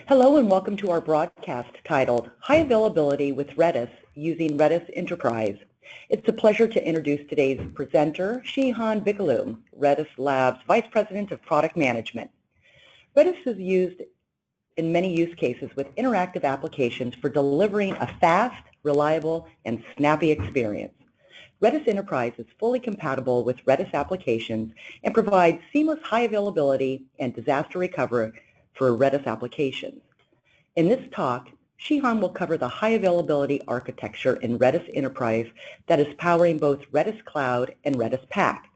Hello and welcome to our broadcast titled High Availability with Redis using Redis Enterprise. It's a pleasure to introduce today's presenter, Shihan Bigelow, Redis Labs Vice President of Product Management. Redis is used in many use cases with interactive applications for delivering a fast, reliable, and snappy experience. Redis Enterprise is fully compatible with Redis applications and provides seamless high availability and disaster recovery for Redis applications. In this talk, Shihan will cover the high availability architecture in Redis Enterprise that is powering both Redis Cloud and Redis Pack.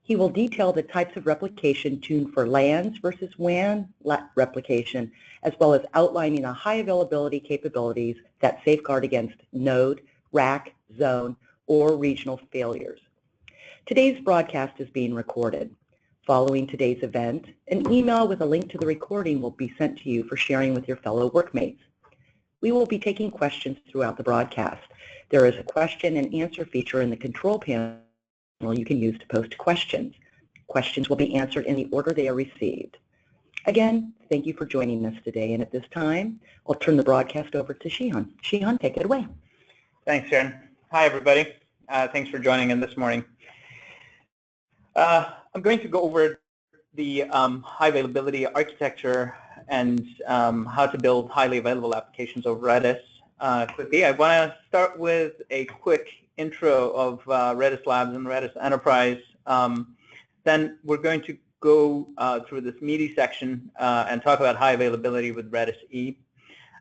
He will detail the types of replication tuned for LANs versus WAN replication, as well as outlining the high availability capabilities that safeguard against node, rack, zone, or regional failures. Today's broadcast is being recorded. Following today's event, an email with a link to the recording will be sent to you for sharing with your fellow workmates. We will be taking questions throughout the broadcast. There is a question and answer feature in the control panel you can use to post questions. Questions will be answered in the order they are received. Again, thank you for joining us today, and at this time, I'll turn the broadcast over to Shihan. Shihan, take it away. Thanks, Sharon. Hi, everybody. Thanks for joining in this morning. I'm going to go over the high availability architecture and how to build highly available applications over Redis quickly. I want to start with a quick intro of Redis Labs and Redis Enterprise. Then we're going to go through this meaty section and talk about high availability with Redis E.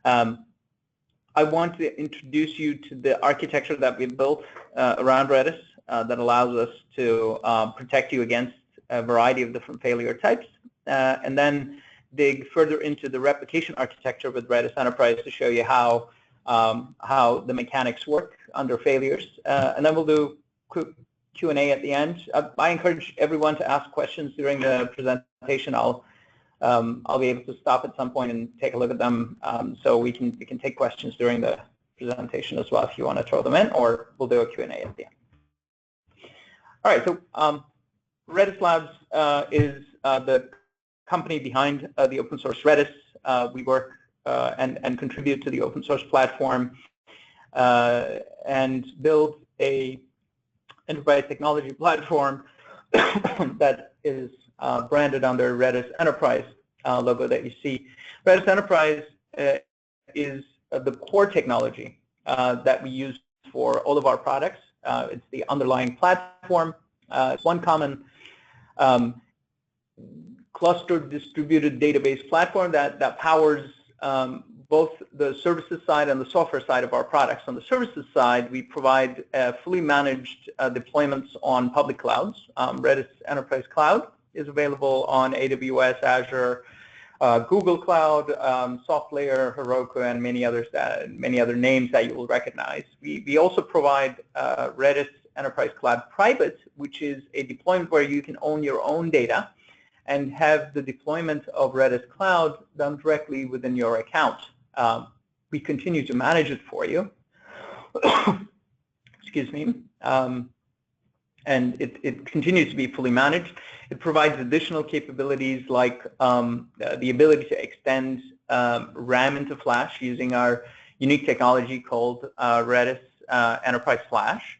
I want to introduce you to the architecture that we built around Redis that allows us to protect you against a variety of different failure types, and then dig further into the replication architecture with Redis Enterprise to show you how the mechanics work under failures, and then we'll do quick Q&A at the end. I encourage everyone to ask questions during the presentation. I'll be able to stop at some point and take a look at them, so we can take questions during the presentation as well if you want to throw them in, or we'll do a Q&A at the end. All right, so Redis Labs is the company behind the open source Redis. We work and contribute to the open source platform and build a enterprise technology platform that is branded under Redis Enterprise logo that you see. Redis Enterprise is the core technology that we use for all of our products. It's the underlying platform. It's one common clustered distributed database platform that powers both the services side and the software side of our products. On the services side, we provide fully managed deployments on public clouds. Redis Enterprise Cloud is available on AWS, Azure, Google Cloud, SoftLayer, Heroku, and many other names that you will recognize. We also provide Redis Enterprise Cloud Private, which is a deployment where you can own your own data and have the deployment of Redis Cloud done directly within your account. We continue to manage it for you. Excuse me. And it continues to be fully managed. It provides additional capabilities like the ability to extend RAM into Flash using our unique technology called Redis Enterprise Flash,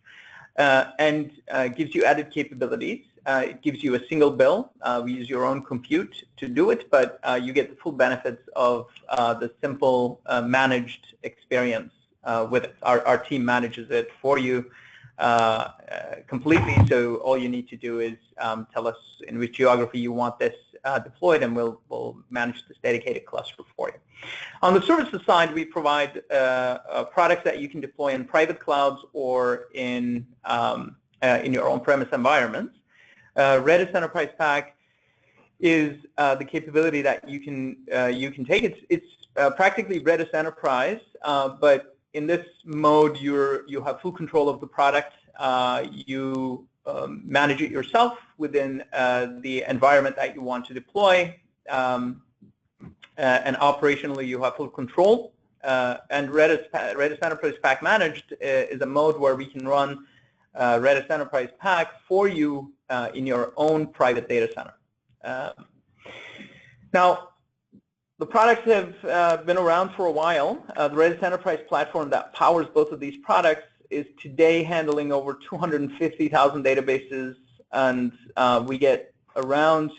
and gives you added capabilities. It gives you a single bill. We use your own compute to do it, but you get the full benefits of the simple managed experience with it. Our team manages it for you completely, so all you need to do is tell us in which geography you want this deployed, and we'll manage this dedicated cluster for you. On the services side, we provide products that you can deploy in private clouds or in your on-premise environments. Redis Enterprise Pack is the capability that you can take. It's practically Redis Enterprise, but in this mode, you have full control of the product. You manage it yourself within the environment that you want to deploy, and operationally you have full control. And Redis Enterprise Pack Managed is a mode where we can run Redis Enterprise Pack for you in your own private data center. Now, the products have been around for a while. The Redis Enterprise platform that powers both of these products is today handling over 250,000 databases, and we get around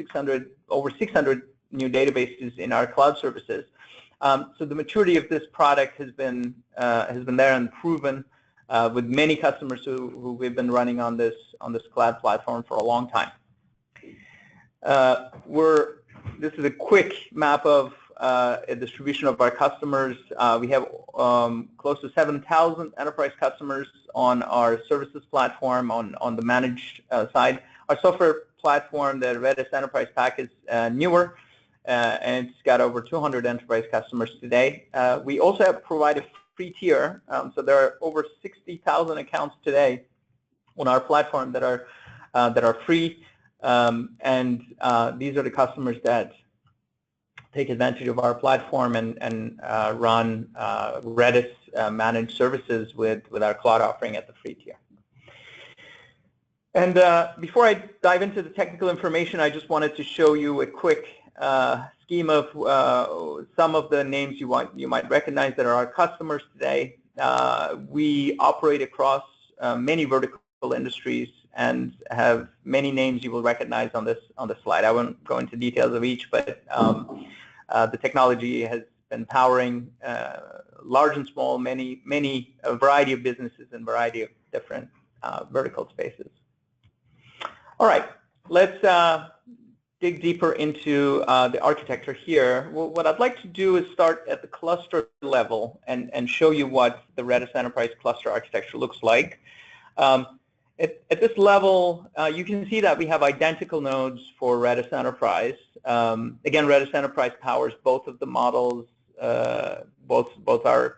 over 600 new databases in our cloud services. So the maturity of this product has been there and proven with many customers who we've been running on this cloud platform for a long time. This is a quick map of a distribution of our customers. We have close to 7,000 enterprise customers on our services platform on the managed side. Our software platform, the Redis Enterprise Pack, is newer, and it's got over 200 enterprise customers today. We also have provided free tier, so there are over 60,000 accounts today on our platform that are free, and these are the customers that take advantage of our platform and run Redis managed services with our cloud offering at the free tier. And before I dive into the technical information, I just wanted to show you a quick scheme of some of the names you might recognize that are our customers today. We operate across many vertical industries and have many names you will recognize on this slide. I won't go into details of each, but the technology has been powering large and small, a variety of businesses and variety of different vertical spaces. All right, let's dig deeper into the architecture here. What I'd like to do is start at the cluster level and show you what the Redis Enterprise cluster architecture looks like. At this level, you can see that we have identical nodes for Redis Enterprise. Again, Redis Enterprise powers both of the models, both our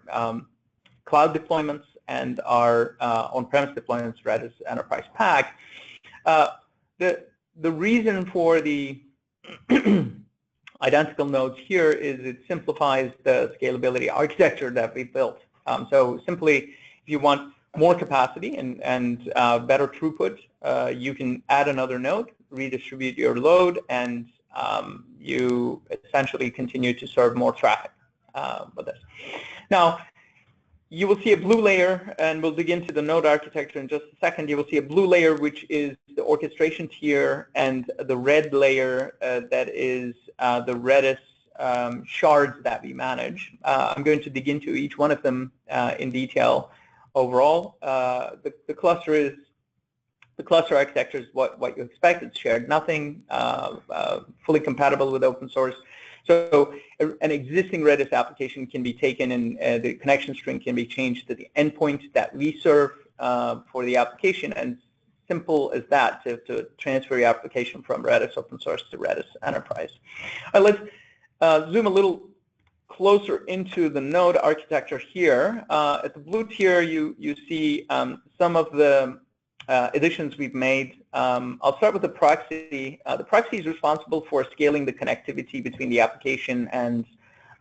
cloud deployments and our on-premise deployments, Redis Enterprise Pack. The reason for the identical nodes here is it simplifies the scalability architecture that we built. So simply, if you want more capacity and better throughput, you can add another node, redistribute your load, and you essentially continue to serve more traffic with this. Now, you will see a blue layer, and we'll dig into the node architecture in just a second. You will see a blue layer, which is the orchestration tier, and the red layer that is the Redis shards that we manage. I'm going to dig into each one of them in detail. Overall, the cluster architecture is what you expect. It's shared nothing, fully compatible with open source. So an existing Redis application can be taken and the connection string can be changed to the endpoint that we serve for the application, and simple as that to transfer your application from Redis open source to Redis Enterprise. All right, let's zoom a little closer into the node architecture here. At the blue tier, you see some of the additions we've made. I'll start with the proxy. The proxy is responsible for scaling the connectivity between the application and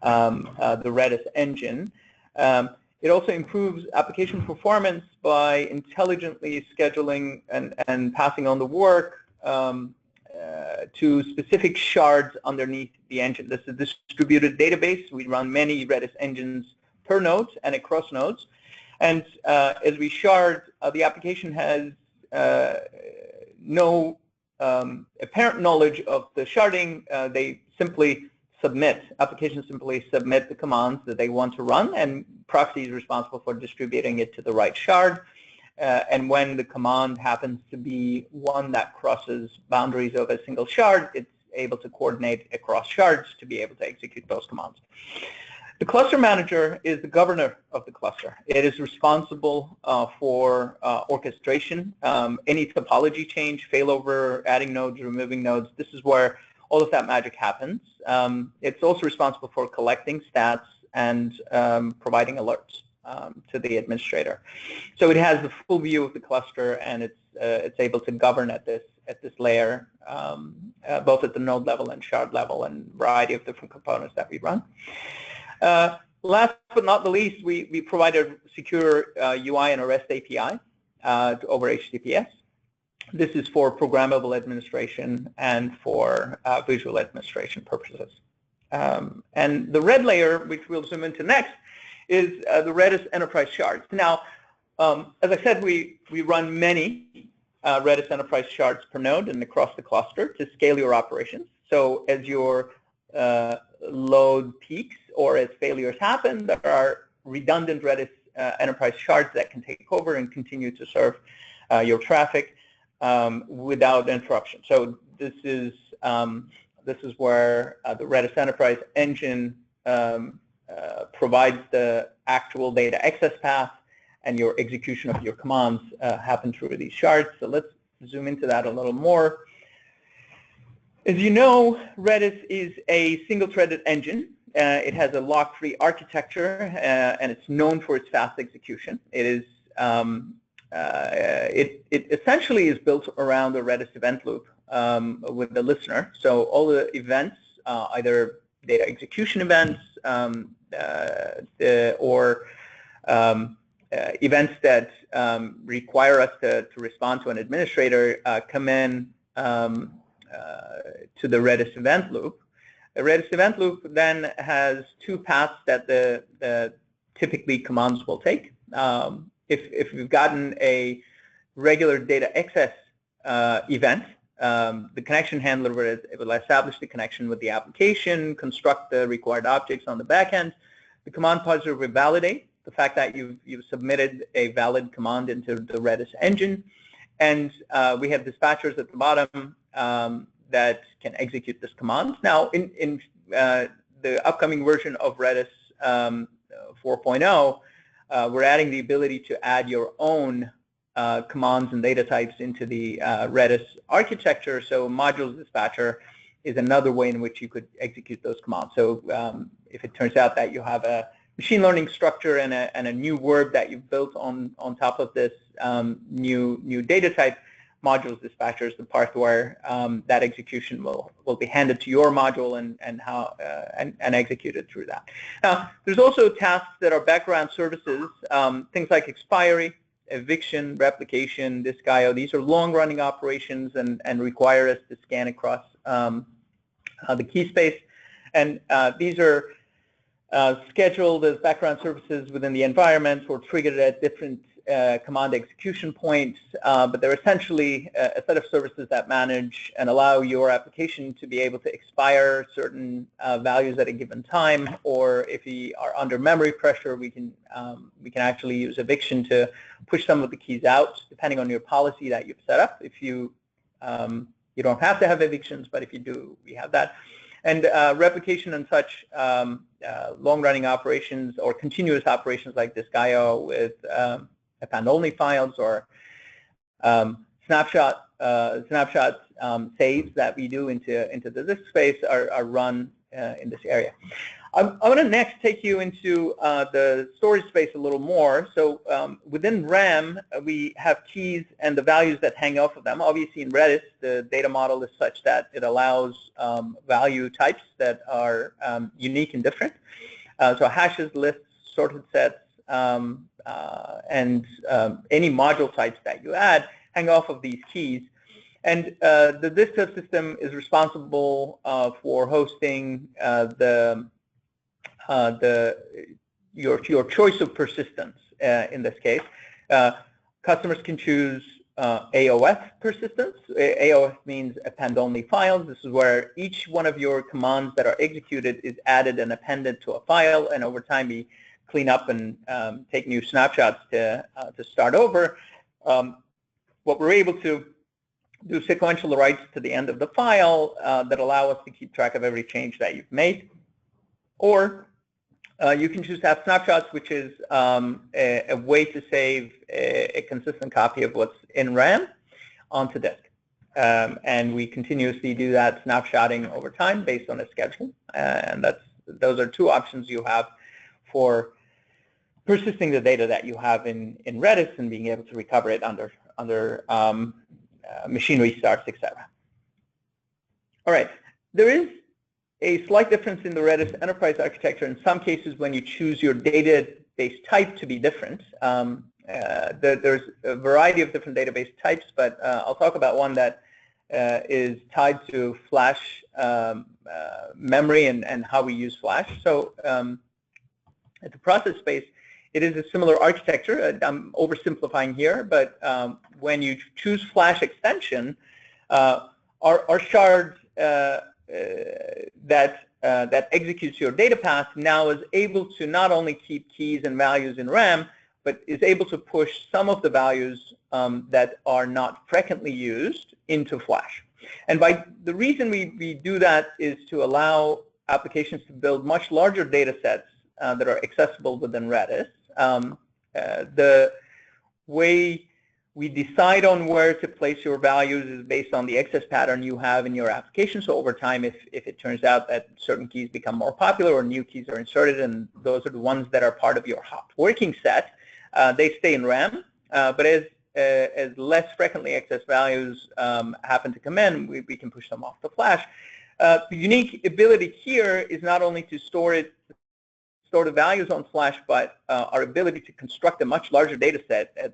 the Redis engine. It also improves application performance by intelligently scheduling and passing on the work to specific shards underneath the engine. This is a distributed database. We run many Redis engines per node and across nodes. And as we shard, the application has no apparent knowledge of the sharding. Applications simply submit the commands that they want to run, and proxy is responsible for distributing it to the right shard. And when the command happens to be one that crosses boundaries of a single shard, it's able to coordinate across shards to be able to execute those commands. The cluster manager is the governor of the cluster. It is responsible for orchestration, any topology change, failover, adding nodes, removing nodes. This is where all of that magic happens. It's also responsible for collecting stats and providing alerts to the administrator. So it has the full view of the cluster, and it's able to govern at this layer, both at the node level and shard level, and a variety of different components that we run. Last but not the least, we provide a secure UI and a REST API over HTTPS. This is for programmable administration and for visual administration purposes. And the red layer, which we'll zoom into next, is the Redis Enterprise shards. Now, as I said, we run many Redis Enterprise shards per node and across the cluster to scale your operations. So as your load peaks or as failures happen, there are redundant Redis Enterprise shards that can take over and continue to serve your traffic without interruption. So this is where the Redis Enterprise engine provides the actual data access path, and your execution of your commands happen through these shards. So let's zoom into that a little more. As you know, Redis is a single-threaded engine. It has a lock-free architecture, and it's known for its fast execution. It is it essentially is built around a Redis event loop with the listener. So all the events, either data execution events or events that require us to respond to an administrator, come in to the Redis event loop. The Redis event loop then has two paths that the typically commands will take. If we've gotten a regular data access event, the connection handler will establish the connection with the application, construct the required objects on the back end. The command parser will validate the fact that you've submitted a valid command into the Redis engine, and we have dispatchers at the bottom that can execute this command. Now, in the upcoming version of Redis 4.0, we're adding the ability to add your own commands and data types into the Redis architecture. So modules dispatcher is another way in which you could execute those commands. So if it turns out that you have a machine learning structure and a new verb that you've built on top of this new data type, modules dispatcher is the part where that execution will be handed to your module and executed through that. Now, there's also tasks that are background services, things like expiry, eviction, replication, disk IO. These are long-running operations and require us to scan across the key space. And these are scheduled as background services within the environment or triggered at different command execution points, but they're essentially a set of services that manage and allow your application to be able to expire certain values at a given time, or if we are under memory pressure, we can actually use eviction to push some of the keys out, depending on your policy that you've set up. If you don't have to have evictions, but if you do, we have that. And replication and such long-running operations or continuous operations like disk IO with append-only files or snapshot saves that we do into the disk space are run in this area. I'm going to next take you into the storage space a little more. So within RAM, we have keys and the values that hang off of them. Obviously, in Redis, the data model is such that it allows value types that are unique and different. So hashes, lists, sorted sets, and any module types that you add hang off of these keys. And the disk subsystem is responsible for hosting your choice of persistence in this case. Customers can choose AOF persistence. AOF means append-only files. This is where each one of your commands that are executed is added and appended to a file, and over time we clean up and take new snapshots to start over. What we're able to do sequential writes to the end of the file that allow us to keep track of every change that you've made. Or you can choose to have snapshots, which is a way to save a consistent copy of what's in RAM onto disk. And we continuously do that snapshotting over time based on a schedule. And those are two options you have for persisting the data that you have in Redis and being able to recover it under machine restarts, etc. All right, there is a slight difference in the Redis Enterprise architecture in some cases when you choose your database type to be different. There's a variety of different database types, but I'll talk about one that is tied to flash memory and how we use flash. So at the process space, it is a similar architecture. I'm oversimplifying here, but when you choose flash extension, our shard that executes your data path now is able to not only keep keys and values in RAM, but is able to push some of the values that are not frequently used into flash. And the reason we do that is to allow applications to build much larger data sets that are accessible within Redis. The way we decide on where to place your values is based on the access pattern you have in your application. So over time, if it turns out that certain keys become more popular or new keys are inserted, and those are the ones that are part of your hot working set, they stay in RAM. But as less frequently accessed values happen to come in, we can push them off the flash. The unique ability here is not only to store the values on flash, but our ability to construct a much larger data set at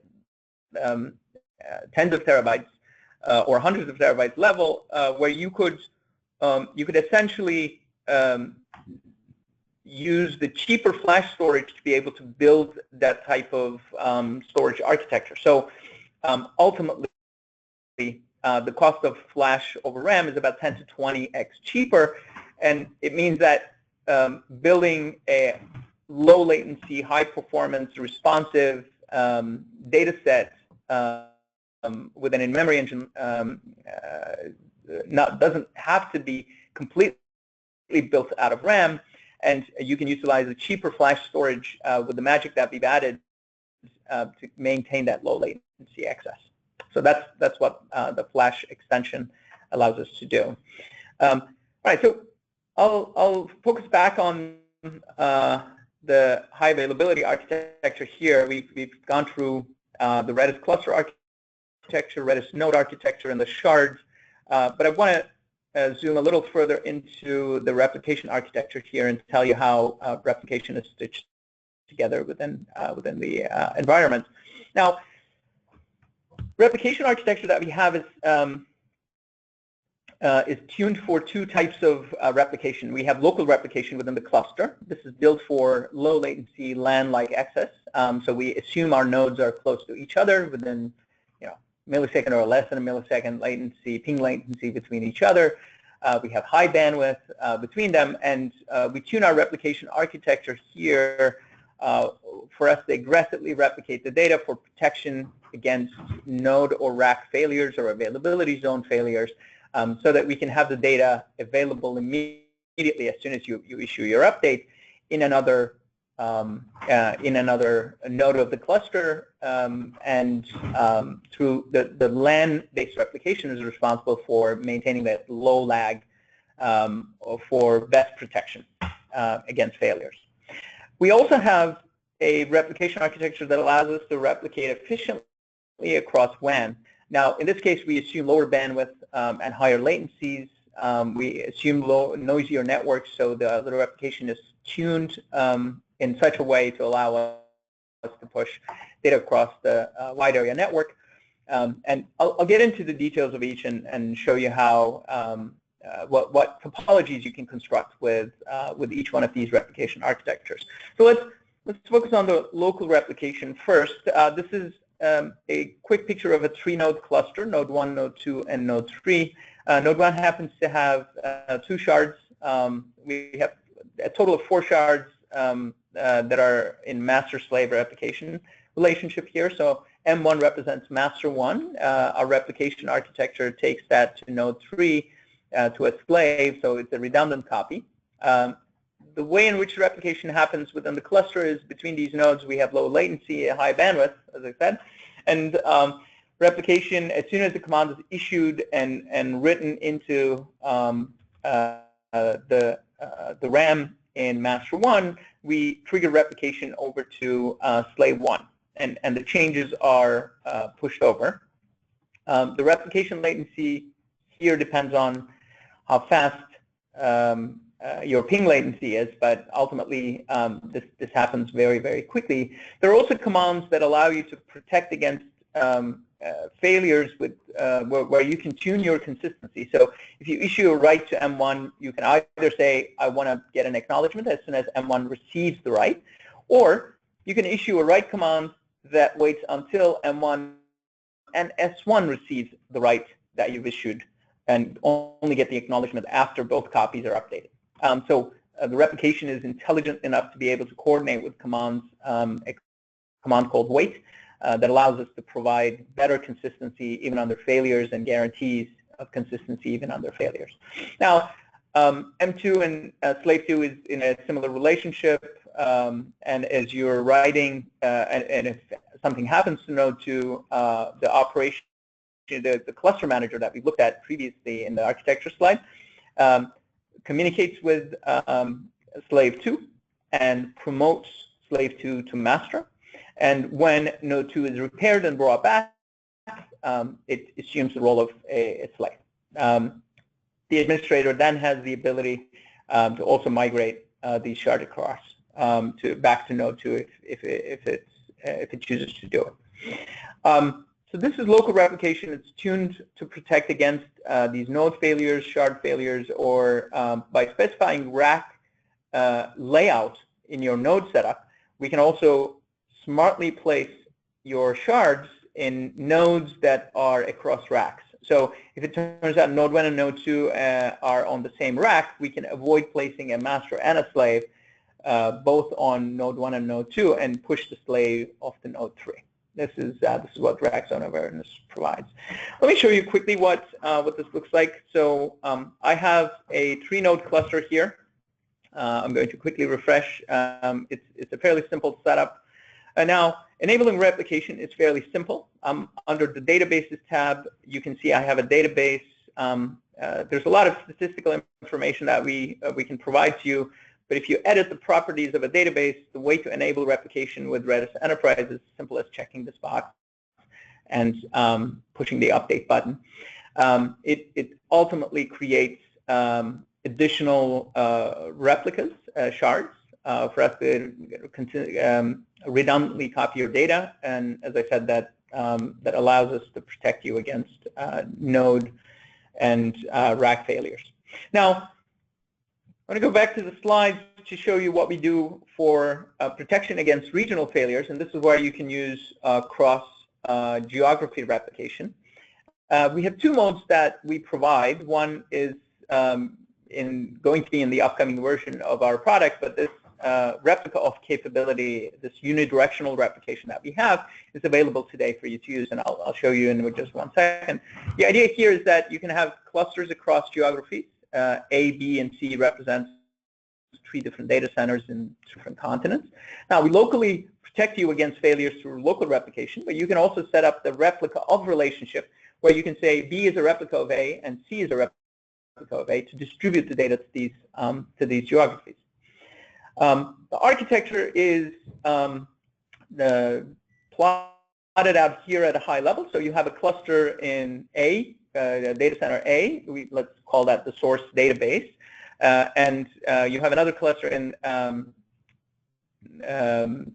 tens of terabytes or hundreds of terabytes level, where you could essentially use the cheaper flash storage to be able to build that type of storage architecture. So ultimately, the cost of flash over RAM is about 10 to 20x cheaper, and it means that building a low latency, high performance, responsive data set with an in-memory engine doesn't have to be completely built out of RAM, and you can utilize a cheaper flash storage with the magic that we've added to maintain that low latency access. So that's what the flash extension allows us to do. All right, so I'll focus back on the high availability architecture here. We've gone through the Redis cluster architecture, Redis node architecture, and the shards. But I want to zoom a little further into the replication architecture here and tell you how replication is stitched together within the environment. Now, replication architecture that we have is tuned for two types of replication. We have local replication within the cluster. This is built for low latency LAN-like access. So we assume our nodes are close to each other within, millisecond or less than a millisecond latency, ping latency between each other. We have high bandwidth between them, and we tune our replication architecture here for us to aggressively replicate the data for protection against node or rack failures or availability zone failures, so that we can have the data available immediately as soon as you issue your update in another node of the cluster, and through the LAN-based replication is responsible for maintaining that low lag for best protection against failures. We also have a replication architecture that allows us to replicate efficiently across WAN. Now, in this case, we assume lower bandwidth and higher latencies. We assume noisier networks, so the replication is tuned in such a way to allow us to push data across the wide area network. And I'll get into the details of each and show you how what topologies you can construct with each one of these replication architectures. So let's focus on the local replication first. This is a quick picture of a 3-node cluster: node 1, node 2, and node 3. Node 1 happens to have 2 shards. We have a total of 4 shards that are in master-slave replication relationship here. So M1 represents master 1. Our replication architecture takes that to node 3 to a slave, so it's a redundant copy. The way in which replication happens within the cluster is between these nodes we have low latency, high bandwidth, as I said, and replication, as soon as the command is issued and written into the RAM in master 1, we trigger replication over to slave 1, and the changes are pushed over. The replication latency here depends on how fast your ping latency is, but ultimately this happens very, very quickly. There are also commands that allow you to protect against failures with where you can tune your consistency. So if you issue a write to M1, you can either say, I want to get an acknowledgement as soon as M1 receives the write, or you can issue a write command that waits until M1 and S1 receives the write that you've issued, and only get the acknowledgement after both copies are updated. The replication is intelligent enough to be able to coordinate with commands, a command called wait, that allows us to provide better consistency even under failures and guarantees of consistency even under failures. Now, M2 and slave 2 is in a similar relationship, and as you're writing, and if something happens to node 2, the operation, the cluster manager that we looked at previously in the architecture slide, communicates with slave 2 and promotes slave 2 to master. And when node 2 is repaired and brought back, it assumes the role of a slave. The administrator then has the ability to also migrate the shard across back to node 2 if it chooses to do it. So this is local replication. It's tuned to protect against these node failures, shard failures, or by specifying rack layout in your node setup, we can also smartly place your shards in nodes that are across racks. So if it turns out node 1 and node 2 are on the same rack, we can avoid placing a master and a slave both on node 1 and node 2 and push the slave off to node 3. This is what rack zone awareness provides. Let me show you quickly what this looks like. So I have a 3-node cluster here. I'm going to quickly refresh. It's a fairly simple setup. Now, enabling replication is fairly simple. Under the databases tab, you can see I have a database. There's a lot of statistical information that we can provide to you. But if you edit the properties of a database, the way to enable replication with Redis Enterprise is as simple as checking this box and pushing the update button. It ultimately creates additional replicas, shards, for us to redundantly copy your data. And as I said, that allows us to protect you against node and rack failures. Now, I'm going to go back to the slides to show you what we do for protection against regional failures, and this is where you can use cross-geography replication. We have 2 modes that we provide. One is going to be in the upcoming version of our product, but this replica of capability, this unidirectional replication that we have, is available today for you to use, and I'll show you in just 1 second. The idea here is that you can have clusters across geographies. A, B, and C represents 3 different data centers in different continents. Now, we locally protect you against failures through local replication, but you can also set up the replica of relationship, where you can say B is a replica of A and C is a replica of A to distribute the data to these geographies. The architecture is plotted out here at a high level. So you have a cluster in A, data center A. Let's call that the source database. And you have another cluster in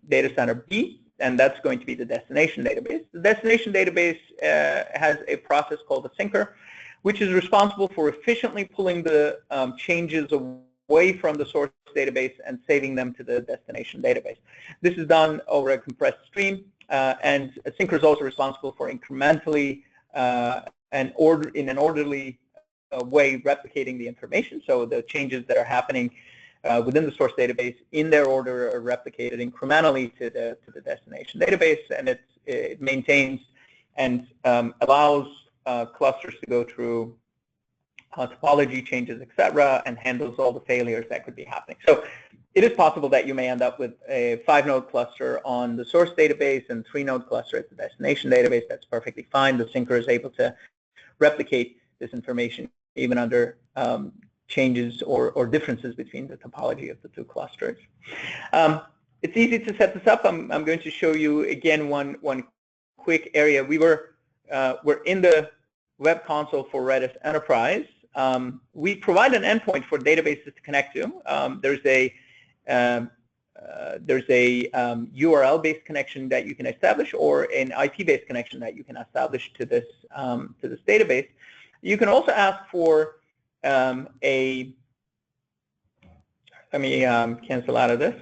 data center B, and that's going to be the destination database. The destination database has a process called a syncer, which is responsible for efficiently pulling the changes away from the source database and saving them to the destination database. This is done over a compressed stream, and a syncer is also responsible for incrementally and in an orderly way replicating the information. So the changes that are happening within the source database in their order are replicated incrementally to the destination database, and it maintains and allows clusters to go through topology changes, etc., and handles all the failures that could be happening. So it is possible that you may end up with a 5-node cluster on the source database and 3-node cluster at the destination database. That's perfectly fine. The syncer is able to replicate this information even under changes or differences between the topology of the 2 clusters. It's easy to set this up. I'm going to show you again one quick area. We're in the web console for Redis Enterprise. We provide an endpoint for databases to connect to. There's a there's a URL-based connection that you can establish, or an IP-based connection that you can establish to this database. You can also ask for let me cancel out of this.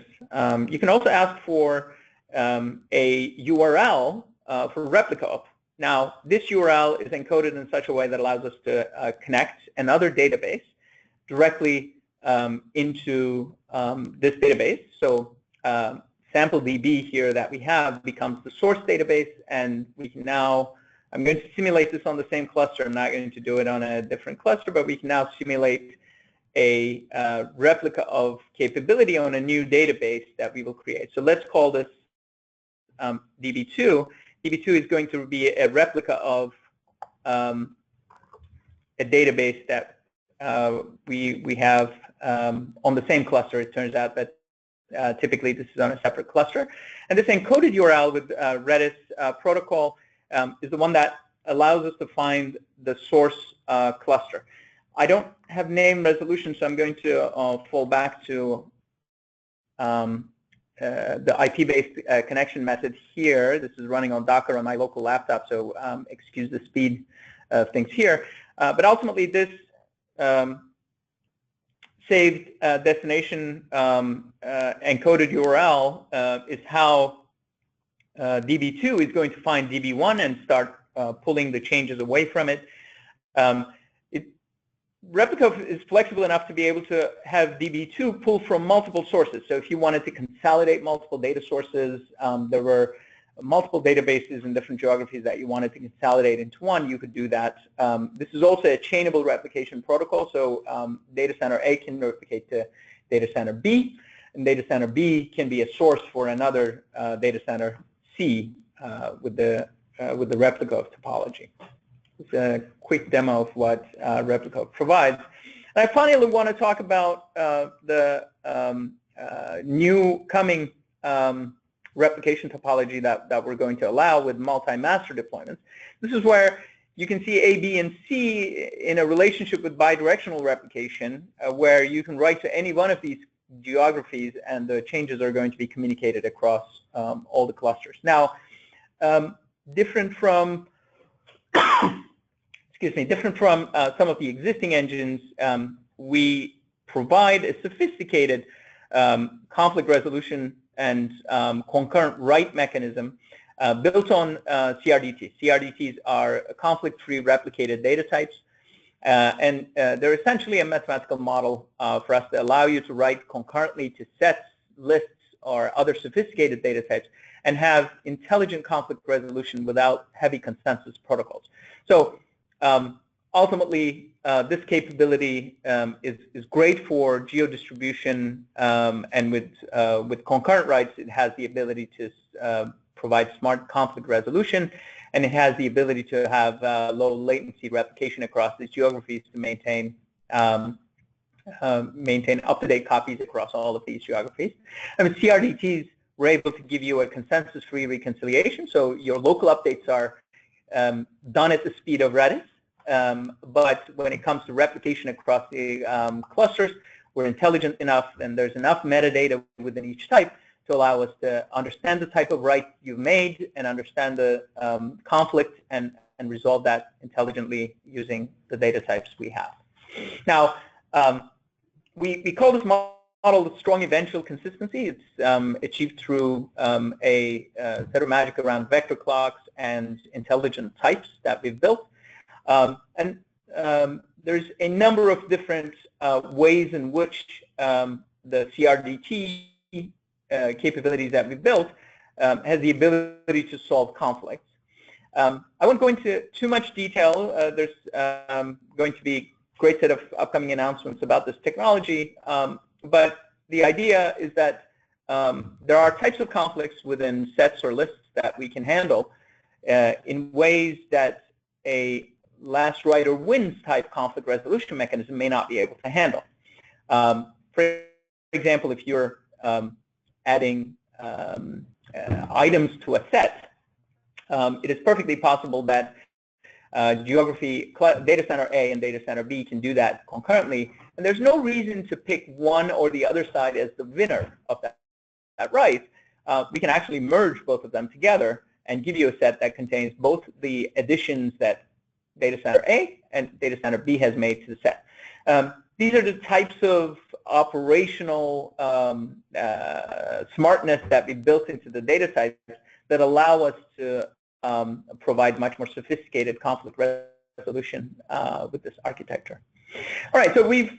You can also ask for a URL for Replica. Now, this URL is encoded in such a way that allows us to connect another database directly into this database. So sample DB here that we have becomes the source database, and we can now, I'm going to simulate this on the same cluster. I'm not going to do it on a different cluster, but we can now simulate a replica of capability on a new database that we will create. So let's call this DB2. DB2 is going to be a replica of a database that we have on the same cluster. It turns out that typically this is on a separate cluster. And this encoded URL with Redis protocol is the one that allows us to find the source cluster. I don't have name resolution, so I'm going to fall back to the IP-based connection method here. This is running on Docker on my local laptop, so excuse the speed of things here. But ultimately, this saved destination encoded URL is how DB2 is going to find DB1 and start pulling the changes away from it. Replica is flexible enough to be able to have DB2 pull from multiple sources. So if you wanted to consolidate multiple data sources, there were multiple databases in different geographies that you wanted to consolidate into one, you could do that. This is also a chainable replication protocol, so data center A can replicate to data center B, and data center B can be a source for another data center C with the replica of topology. It's a quick demo of what Replica provides. And I finally want to talk about the new coming replication topology that we're going to allow with multi-master deployments. This is where you can see A, B, and C in a relationship with bidirectional replication, where you can write to any one of these geographies and the changes are going to be communicated across all the clusters. Now, different from different from some of the existing engines, we provide a sophisticated conflict resolution and concurrent write mechanism built on CRDT. CRDTs are conflict-free replicated data types, and they're essentially a mathematical model for us to allow you to write concurrently to sets, lists, or other sophisticated data types and have intelligent conflict resolution without heavy consensus protocols. So ultimately, this capability is great for geo-distribution, and with concurrent writes, it has the ability to provide smart conflict resolution, and it has the ability to have low latency replication across these geographies to maintain up-to-date copies across all of these geographies. I mean, CRDTs were able to give you a consensus-free reconciliation, so your local updates are done at the speed of Redis. But when it comes to replication across the clusters, we're intelligent enough and there's enough metadata within each type to allow us to understand the type of write you've made and understand the conflict and resolve that intelligently using the data types we have. Now, we call this model the strong eventual consistency. It's achieved through a set of magic around vector clocks and intelligent types that we've built. And there's a number of different ways in which the CRDT capabilities that we built has the ability to solve conflicts. I won't go into too much detail. There's going to be a great set of upcoming announcements about this technology, but the idea is that there are types of conflicts within sets or lists that we can handle in ways that a last writer wins type conflict resolution mechanism may not be able to handle. For example, if you're adding items to a set, it is perfectly possible that geography, data center A and data center B can do that concurrently, and there's no reason to pick one or the other side as the winner of that at write, we can actually merge both of them together and give you a set that contains both the additions that data center A and data center B has made to the set. These are the types of operational smartness that we built into the data types that allow us to provide much more sophisticated conflict resolution with this architecture. All right, so we've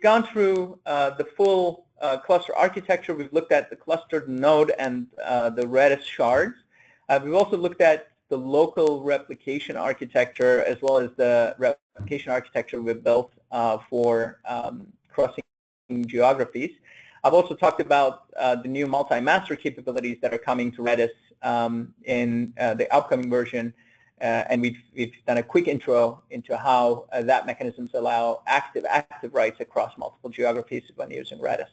gone through the full cluster architecture. We've looked at the clustered node and the Redis shards. We've also looked at the local replication architecture as well as the replication architecture we've built for crossing geographies. I've also talked about the new multi-master capabilities that are coming to Redis in the upcoming version, and we've done a quick intro into how that mechanisms allow active writes across multiple geographies when using Redis.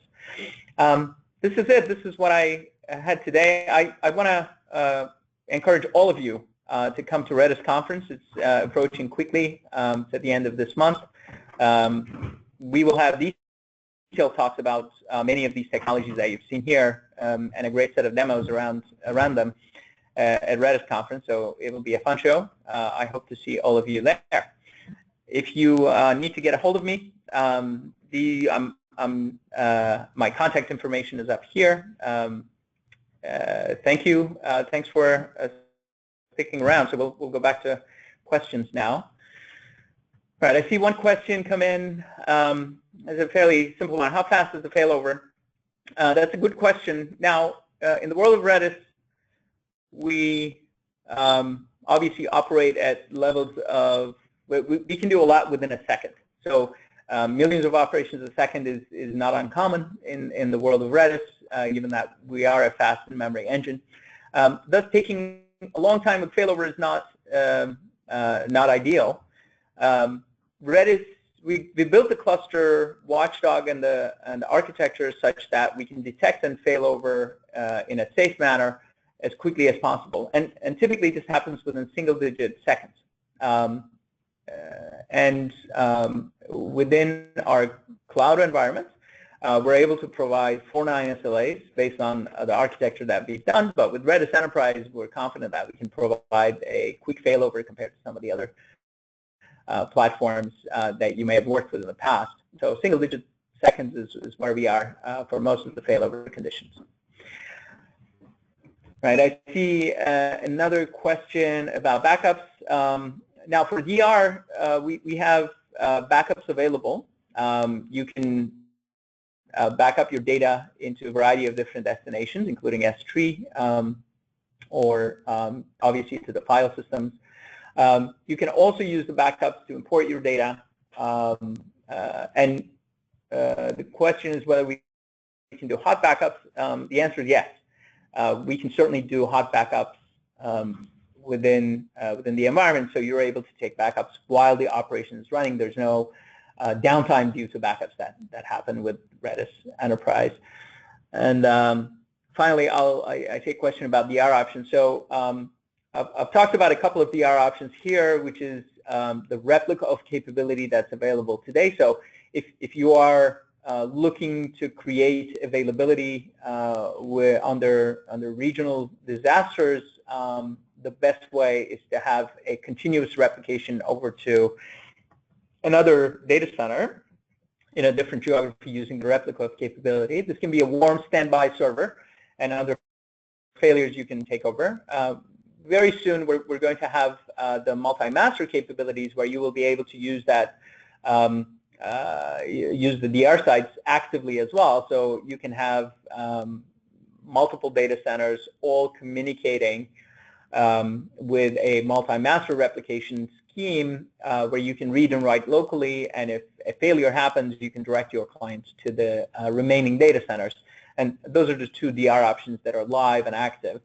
This is it. This is what I had today. I want to encourage all of you to come to Redis conference. It's approaching quickly. It's at the end of this month. We will have detailed talks about many of these technologies that you've seen here, and a great set of demos around them at Redis conference. So it will be a fun show. I hope to see all of you there. If you need to get a hold of me, my contact information is up here. Thank you. Thanks for sticking around. So we'll go back to questions now. All right, I see one question come in. It's a fairly simple one. How fast is the failover? That's a good question. Now, in the world of Redis, we obviously operate at levels of, we can do a lot within a second. So millions of operations a second is not uncommon in the world of Redis, given that we are a fast memory engine. Thus, taking a long time with failover is not ideal. Redis, we built the cluster watchdog and the architecture such that we can detect and failover in a safe manner as quickly as possible. And typically this happens within single-digit seconds. Within our cloud environment, we're able to provide 4.9 SLAs based on the architecture that we've done. But with Redis Enterprise, we're confident that we can provide a quick failover compared to some of the other platforms that you may have worked with in the past. So single-digit seconds is where we are for most of the failover conditions. Right, I see another question about backups. Now for DR, we have backups available. You can back up your data into a variety of different destinations, including S3 or obviously to the file systems. You can also use the backups to import your data. The question is whether we can do hot backups. The answer is yes. We can certainly do hot backups within the environment, so you're able to take backups while the operation is running. There's no downtime due to backups that happen with Redis Enterprise. And finally, I take a question about DR options. So I've talked about a couple of DR options here, which is the replica of capability that's available today. So if you are looking to create availability under regional disasters, the best way is to have a continuous replication over to another data center in a different geography using the replica of capability. This can be a warm standby server and other failures you can take over. Very soon we're going to have the multi-master capabilities where you will be able to use that use the DR sites actively as well. So you can have multiple data centers all communicating with a multi-master replication scheme where you can read and write locally, and if a failure happens, you can direct your clients to the remaining data centers. And those are the two DR options that are live and active.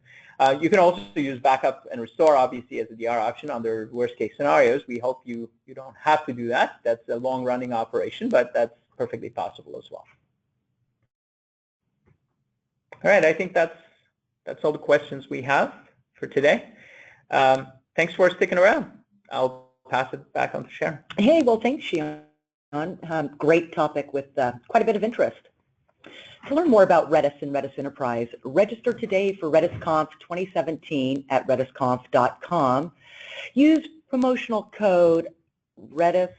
You can also use backup and restore, obviously, as a DR option under worst-case scenarios. We hope you don't have to do that. That's a long-running operation, but that's perfectly possible as well. All right, I think that's all the questions we have for today. Thanks for sticking around. I'll pass it back on to Sharon. Hey, well, thanks, Shihan. Great topic with quite a bit of interest. To learn more about Redis and Redis Enterprise, register today for RedisConf 2017 at redisconf.com. Use promotional code Redis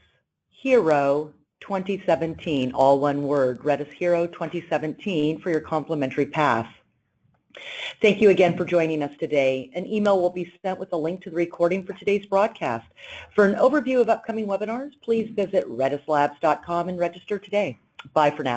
Hero 2017, all one word, Redis Hero 2017 for your complimentary pass. Thank you again for joining us today. An email will be sent with a link to the recording for today's broadcast. For an overview of upcoming webinars, please visit redislabs.com and register today. Bye for now.